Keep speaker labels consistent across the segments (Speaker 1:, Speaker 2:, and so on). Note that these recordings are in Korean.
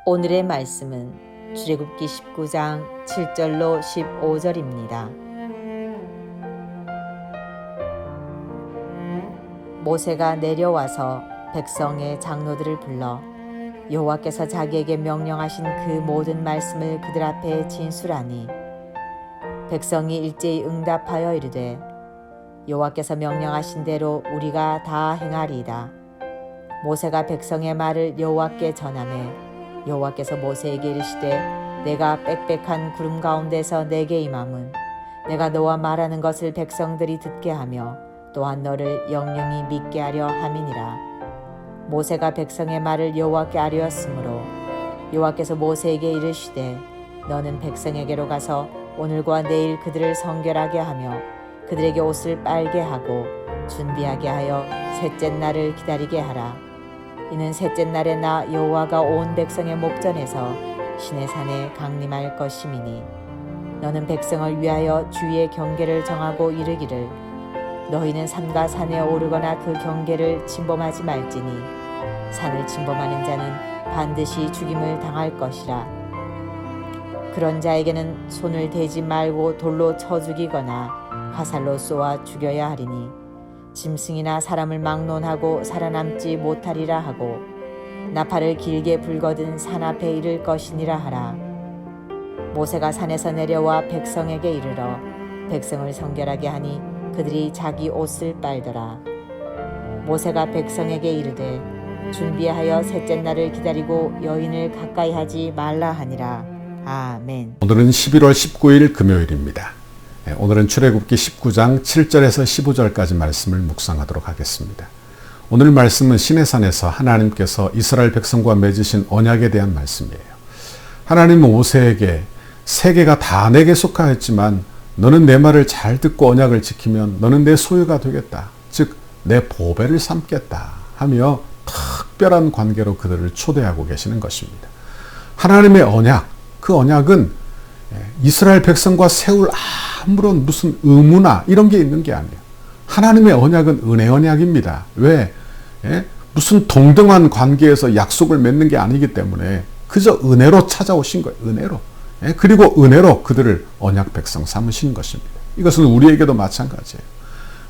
Speaker 1: 오늘의 말씀은 출애굽기 19장 7절로 15절입니다. 모세가 내려와서 백성의 장로들을 불러 여호와께서 자기에게 명령하신 그 모든 말씀을 그들 앞에 진술하니 백성이 일제히 응답하여 이르되 여호와께서 명령하신 대로 우리가 다 행하리이다. 모세가 백성의 말을 여호와께 전하매 여호와께서 모세에게 이르시되 내가 빽빽한 구름 가운데서 내게 임함은 내가 너와 말하는 것을 백성들이 듣게 하며 또한 너를 영영히 믿게 하려 함이니라. 모세가 백성의 말을 여호와께 아뢰었으므로 여호와께서 모세에게 이르시되 너는 백성에게로 가서 오늘과 내일 그들을 성결하게 하며 그들에게 옷을 빨게 하고 준비하게 하여 셋째 날을 기다리게 하라. 이는 셋째 날에 나 여호와가 온 백성의 목전에서 시내산에 강림할 것임이니 너는 백성을 위하여 주의 경계를 정하고 이르기를 너희는 삼가 산에 오르거나 그 경계를 침범하지 말지니 산을 침범하는 자는 반드시 죽임을 당할 것이라. 그런 자에게는 손을 대지 말고 돌로 쳐 죽이거나 화살로 쏘아 죽여야 하리니 짐승이나 사람을 막론하고 살아남지 못하리라 하고 나팔을 길게 불거든 산 앞에 이를 것이니라 하라. 모세가 산에서 내려와 백성에게 이르러 백성을 성결하게 하니 그들이 자기 옷을 빨더라. 모세가 백성에게 이르되 준비하여 셋째 날을 기다리고 여인을 가까이 하지 말라 하니라. 아멘.
Speaker 2: 오늘은 11월 19일 금요일입니다. 오늘은 출애굽기 19장 7절에서 15절까지 말씀을 묵상하도록 하겠습니다. 오늘 말씀은 시내산에서 하나님께서 이스라엘 백성과 맺으신 언약에 대한 말씀이에요. 하나님은 모세에게 세계가 다 내게 속하였지만 너는 내 말을 잘 듣고 언약을 지키면 너는 내 소유가 되겠다. 즉 내 보배를 삼겠다 하며 특별한 관계로 그들을 초대하고 계시는 것입니다. 하나님의 언약, 그 언약은 이스라엘 백성과 세울 아무런 무슨 의무나 이런 게 있는 게 아니에요. 하나님의 언약은 은혜 언약입니다. 왜? 무슨 동등한 관계에서 약속을 맺는 게 아니기 때문에 그저 은혜로 찾아오신 거예요. 은혜로. 그리고 은혜로 그들을 언약 백성 삼으신 것입니다. 이것은 우리에게도 마찬가지예요.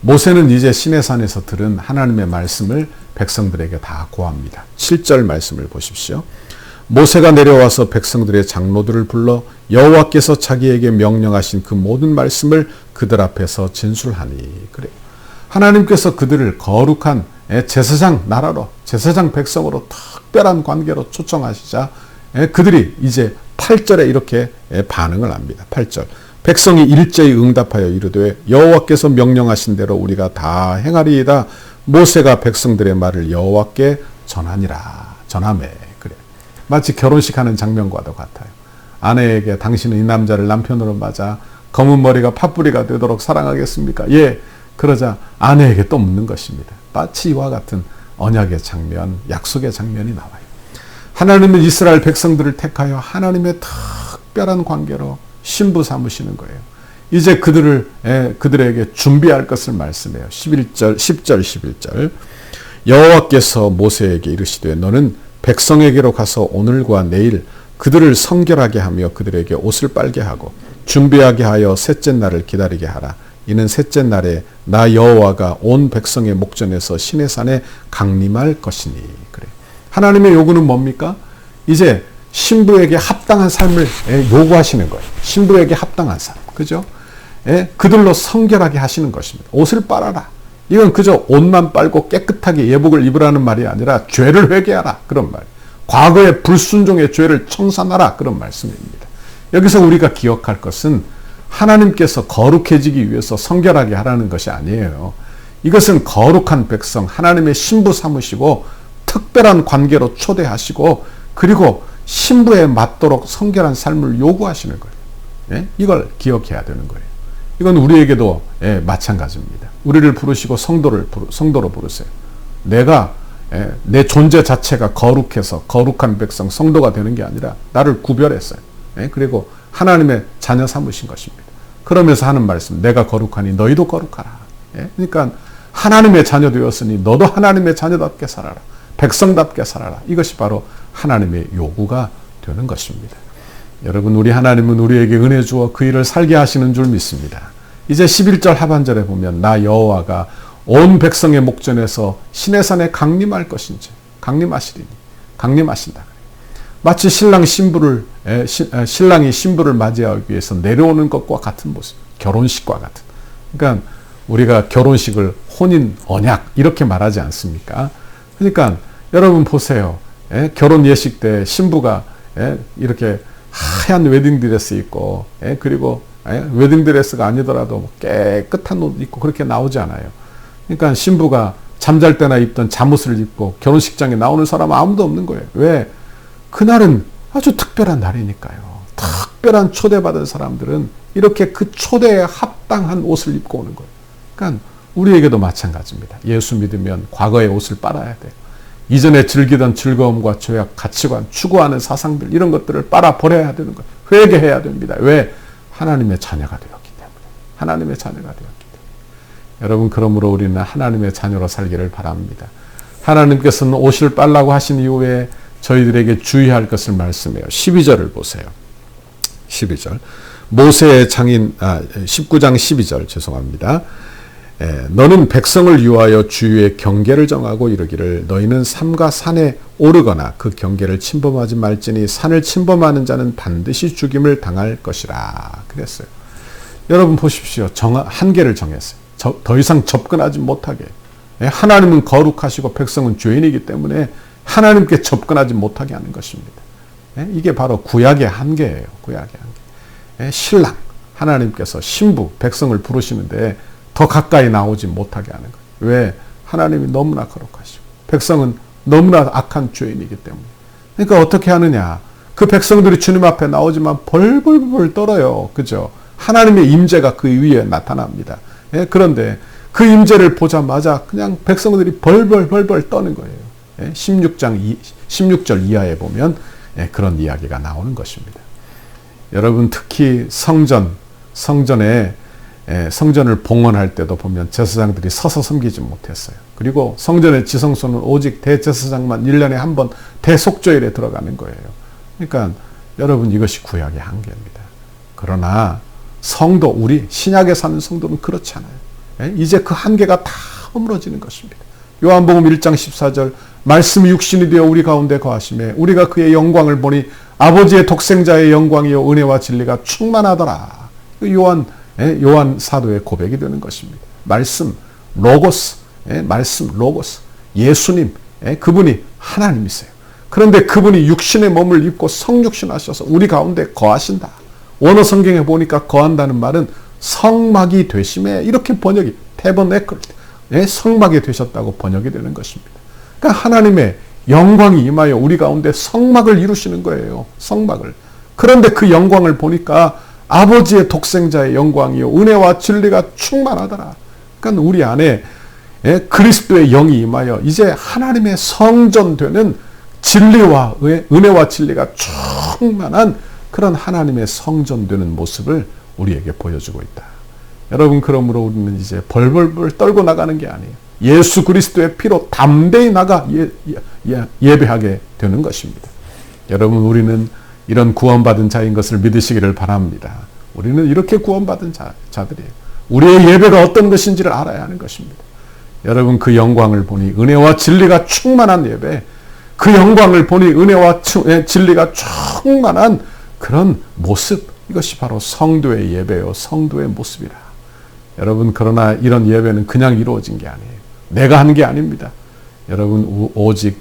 Speaker 2: 모세는 이제 시내산에서 들은 하나님의 말씀을 백성들에게 다 고합니다. 7절 말씀을 보십시오. 모세가 내려와서 백성들의 장로들을 불러 여호와께서 자기에게 명령하신 그 모든 말씀을 그들 앞에서 진술하니. 그래요. 하나님께서 그들을 거룩한 제사장 나라로, 제사장 백성으로 특별한 관계로 초청하시자 그들이 이제 8절에 이렇게 반응을 합니다. 8절. 백성이 일제히 응답하여 이르되 여호와께서 명령하신 대로 우리가 다 행하리이다. 모세가 백성들의 말을 여호와께 전하니라. 전하매. 그래. 마치 결혼식 하는 장면과도 같아요. 아내에게 당신은 이 남자를 남편으로 맞아 검은 머리가 팥뿌리가 되도록 사랑하겠습니까? 예. 그러자 아내에게 또 묻는 것입니다. 마치 이와 같은 언약의 장면, 약속의 장면이 나와요. 하나님은 이스라엘 백성들을 택하여 하나님의 특별한 관계로 신부 삼으시는 거예요. 이제 그들에게 준비할 것을 말씀해요. 10절 11절. 여호와께서 모세에게 이르시되 너는 백성에게로 가서 오늘과 내일 그들을 성결하게 하며 그들에게 옷을 빨게 하고 준비하게 하여 셋째 날을 기다리게 하라. 이는 셋째 날에 나 여호와가 온 백성의 목전에서 시내산에 강림할 것이니. 그래. 하나님의 요구는 뭡니까? 이제 신부에게 합당한 삶을 요구하시는 거예요. 신부에게 합당한 삶. 그죠? 그들로 성결하게 하시는 것입니다. 옷을 빨아라. 이건 그저 옷만 빨고 깨끗하게 예복을 입으라는 말이 아니라 죄를 회개하라. 그런 말. 과거의 불순종의 죄를 청산하라. 그런 말씀입니다. 여기서 우리가 기억할 것은 하나님께서 거룩해지기 위해서 성결하게 하라는 것이 아니에요. 이것은 거룩한 백성, 하나님의 신부 삼으시고 특별한 관계로 초대하시고 그리고 신부에 맞도록 성결한 삶을 요구하시는 거예요. 이걸 기억해야 되는 거예요. 이건 우리에게도 마찬가지입니다. 우리를 부르시고 성도로 부르세요. 내가 내 존재 자체가 거룩해서 거룩한 백성, 성도가 되는 게 아니라 나를 구별했어요. 그리고 하나님의 자녀 삼으신 것입니다. 그러면서 하는 말씀, 내가 거룩하니 너희도 거룩하라. 그러니까 하나님의 자녀 되었으니 너도 하나님의 자녀답게 살아라. 백성답게 살아라. 이것이 바로 하나님의 요구가 되는 것입니다. 여러분, 우리 하나님은 우리에게 은혜 주어 그 일을 살게 하시는 줄 믿습니다. 이제 11절 하반절에 보면 나 여호와가 온 백성의 목전에서 시내산에 강림할 것인지 강림하시리니 강림하신다. 마치 신랑이 신부를 맞이하기 위해서 내려오는 것과 같은 모습, 결혼식과 같은. 그러니까 우리가 결혼식을 혼인 언약 이렇게 말하지 않습니까? 그러니까 여러분 보세요. 결혼 예식 때 신부가 이렇게 하얀 웨딩드레스 입고 그리고 웨딩드레스가 아니더라도 깨끗한 옷 입고 그렇게 나오지 않아요. 그러니까 신부가 잠잘 때나 입던 잠옷을 입고 결혼식장에 나오는 사람은 아무도 없는 거예요. 왜? 그날은 아주 특별한 날이니까요. 특별한 초대받은 사람들은 이렇게 그 초대에 합당한 옷을 입고 오는 거예요. 그러니까 우리에게도 마찬가지입니다. 예수 믿으면 과거의 옷을 빨아야 돼요. 이전에 즐기던 즐거움과 죄악, 가치관, 추구하는 사상들 이런 것들을 빨아버려야 되는 거예요. 회개해야 됩니다. 왜? 하나님의 자녀가 되었기 때문에. 하나님의 자녀가 되었기 때문에. 여러분, 그러므로 우리는 하나님의 자녀로 살기를 바랍니다. 하나님께서는 옷을 빨라고 하신 이후에 저희들에게 주의할 것을 말씀해요. 12절을 보세요. 12절. 모세의 장인 19장 12절 죄송합니다. 너는 백성을 위하여 주의 경계를 정하고 이르기를 너희는 삼가 산에 오르거나 그 경계를 침범하지 말지니 산을 침범하는 자는 반드시 죽임을 당할 것이라 그랬어요. 여러분 보십시오. 한계를 정했어요. 더 이상 접근하지 못하게. 하나님은 거룩하시고 백성은 죄인이기 때문에 하나님께 접근하지 못하게 하는 것입니다. 이게 바로 구약의 한계예요. 구약의 한계. 신랑 하나님께서 신부 백성을 부르시는데 더 가까이 나오지 못하게 하는 거예요. 왜? 하나님이 너무나 거룩하시고 백성은 너무나 악한 죄인이기 때문에. 그러니까 어떻게 하느냐? 그 백성들이 주님 앞에 나오지만 벌벌벌 떨어요. 그죠? 하나님의 임재가 그 위에 나타납니다. 그런데 그 임재를 보자마자 그냥 백성들이 벌벌벌 떠는 거예요. 16절 이하에 보면 그런 이야기가 나오는 것입니다. 여러분, 특히 성전을 봉헌할 때도 보면 제사장들이 서서 섬기지 못했어요. 그리고 성전의 지성소는 오직 대제사장만 1년에 한 번 대속죄일에 들어가는 거예요. 그러니까 여러분, 이것이 구약의 한계입니다. 그러나 성도, 우리 신약에 사는 성도는 그렇지 않아요. 이제 그 한계가 다 허물어지는 것입니다. 요한복음 1장 14절 말씀이 육신이 되어 우리 가운데 거하심에 우리가 그의 영광을 보니 아버지의 독생자의 영광이요 은혜와 진리가 충만하더라. 요한 사도의 고백이 되는 것입니다. 말씀 로고스, 예수님, 그분이 하나님이세요. 그런데 그분이 육신의 몸을 입고 성육신 하셔서 우리 가운데 거하신다. 원어 성경에 보니까 거한다는 말은 성막이 되심에 이렇게 번역이 태버네클, 성막이 되셨다고 번역이 되는 것입니다. 그러니까 하나님의 영광이 임하여 우리 가운데 성막을 이루시는 거예요. 성막을. 그런데 그 영광을 보니까 아버지의 독생자의 영광이요 은혜와 진리가 충만하더라. 그러니까 우리 안에 그리스도의 영이 임하여 이제 하나님의 성전되는 진리와 은혜와 진리가 충만한 그런 하나님의 성전되는 모습을 우리에게 보여주고 있다. 여러분, 그러므로 우리는 이제 벌벌벌 떨고 나가는 게 아니에요. 예수 그리스도의 피로 담대히 나가 예배하게 되는 것입니다. 여러분, 우리는 이런 구원받은 자인 것을 믿으시기를 바랍니다. 우리는 이렇게 구원받은 자들이에요. 우리의 예배가 어떤 것인지를 알아야 하는 것입니다. 여러분, 그 영광을 보니 은혜와 진리가 충만한 예배, 그 영광을 보니 은혜와 진리가 충만한 그런 모습, 이것이 바로 성도의 예배요, 성도의 모습이라. 여러분, 그러나 이런 예배는 그냥 이루어진 게 아니에요. 내가 한 게 아닙니다. 여러분, 오직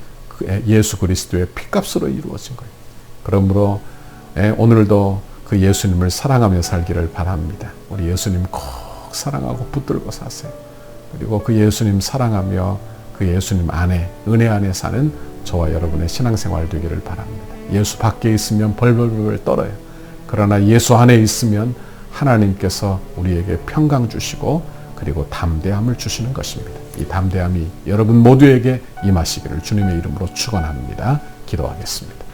Speaker 2: 예수 그리스도의 피값으로 이루어진 거예요. 그러므로 오늘도 그 예수님을 사랑하며 살기를 바랍니다. 우리 예수님 꼭 사랑하고 붙들고 사세요. 그리고 그 예수님 사랑하며 그 예수님 안에, 은혜 안에 사는 저와 여러분의 신앙생활 되기를 바랍니다. 예수 밖에 있으면 벌벌벌 떨어요. 그러나 예수 안에 있으면 하나님께서 우리에게 평강 주시고 그리고 담대함을 주시는 것입니다. 이 담대함이 여러분 모두에게 임하시기를 주님의 이름으로 축원합니다. 기도하겠습니다.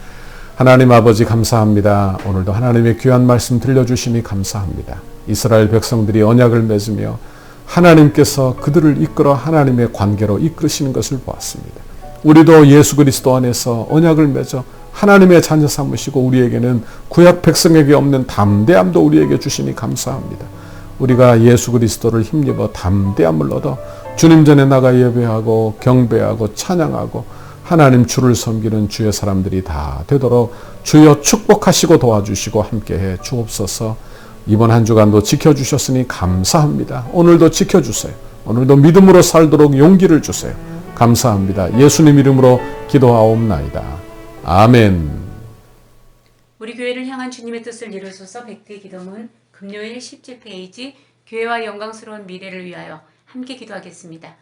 Speaker 2: 하나님 아버지, 감사합니다. 오늘도 하나님의 귀한 말씀 들려주시니 감사합니다. 이스라엘 백성들이 언약을 맺으며 하나님께서 그들을 이끌어 하나님의 관계로 이끌으시는 것을 보았습니다. 우리도 예수 그리스도 안에서 언약을 맺어 하나님의 자녀 삼으시고 우리에게는 구약 백성에게 없는 담대함도 우리에게 주시니 감사합니다. 우리가 예수 그리스도를 힘입어 담대함을 얻어 주님 전에 나가 예배하고 경배하고 찬양하고 하나님 주를 섬기는 주의 사람들이 다 되도록 주여 축복하시고 도와주시고 함께해 주옵소서. 이번 한 주간도 지켜주셨으니 감사합니다. 오늘도 지켜주세요. 오늘도 믿음으로 살도록 용기를 주세요. 감사합니다. 예수님 이름으로 기도하옵나이다. 아멘.
Speaker 3: 우리 교회를 향한 주님의 뜻을 이루소서. 백대 기도문 금요일 17페이지 교회와 영광스러운 미래를 위하여 함께 기도하겠습니다.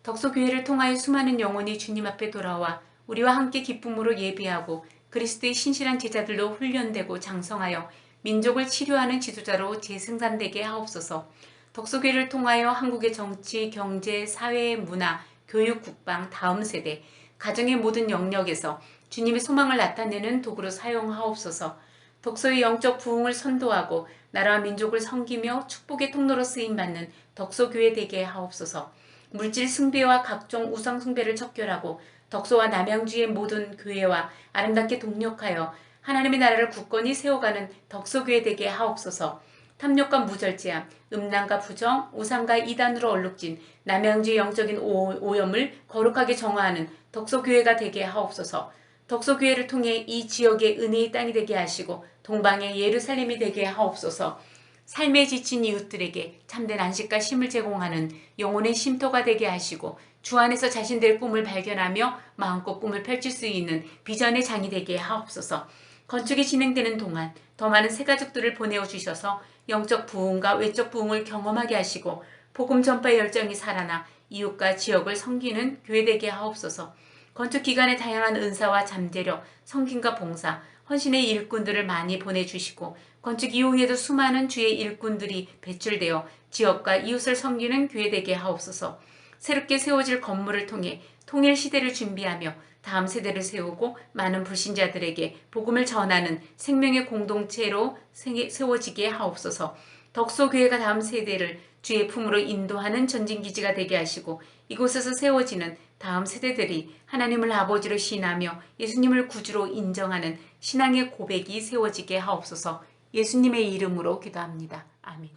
Speaker 3: 덕소교회를 통하여 수많은 영혼이 주님 앞에 돌아와 우리와 함께 기쁨으로 예비하고 그리스도의 신실한 제자들로 훈련되고 장성하여 민족을 치료하는 지도자로 재생산되게 하옵소서. 덕소교회를 통하여 한국의 정치, 경제, 사회, 문화, 교육, 국방, 다음 세대, 가정의 모든 영역에서 주님의 소망을 나타내는 도구로 사용하옵소서. 덕소의 영적 부흥을 선도하고 나라와 민족을 섬기며 축복의 통로로 쓰임받는 덕소교회 되게 하옵소서. 물질 숭배와 각종 우상 숭배를 척결하고 덕소와 남양주의 모든 교회와 아름답게 동력하여 하나님의 나라를 굳건히 세워가는 덕소교회 되게 하옵소서. 탐욕과 무절제함, 음란과 부정, 우상과 이단으로 얼룩진 남양주의 영적인 오염을 거룩하게 정화하는 덕소교회가 되게 하옵소서. 덕소교회를 통해 이 지역의 은혜의 땅이 되게 하시고 동방의 예루살렘이 되게 하옵소서. 삶에 지친 이웃들에게 참된 안식과 쉼을 제공하는 영혼의 쉼터가 되게 하시고 주 안에서 자신들의 꿈을 발견하며 마음껏 꿈을 펼칠 수 있는 비전의 장이 되게 하옵소서. 건축이 진행되는 동안 더 많은 새가족들을 보내어 주셔서 영적 부흥과 외적 부흥을 경험하게 하시고 복음 전파의 열정이 살아나 이웃과 지역을 섬기는 교회 되게 하옵소서. 건축 기간의 다양한 은사와 잠재력, 섬김과 봉사, 헌신의 일꾼들을 많이 보내주시고 건축 이후에도 수많은 주의 일꾼들이 배출되어 지역과 이웃을 섬기는 교회 되게 하옵소서. 새롭게 세워질 건물을 통해 통일 시대를 준비하며 다음 세대를 세우고 많은 불신자들에게 복음을 전하는 생명의 공동체로 세워지게 하옵소서. 덕소교회가 다음 세대를 주의 품으로 인도하는 전진기지가 되게 하시고 이곳에서 세워지는 다음 세대들이 하나님을 아버지로 신하며 예수님을 구주로 인정하는 신앙의 고백이 세워지게 하옵소서. 예수님의 이름으로 기도합니다. 아멘.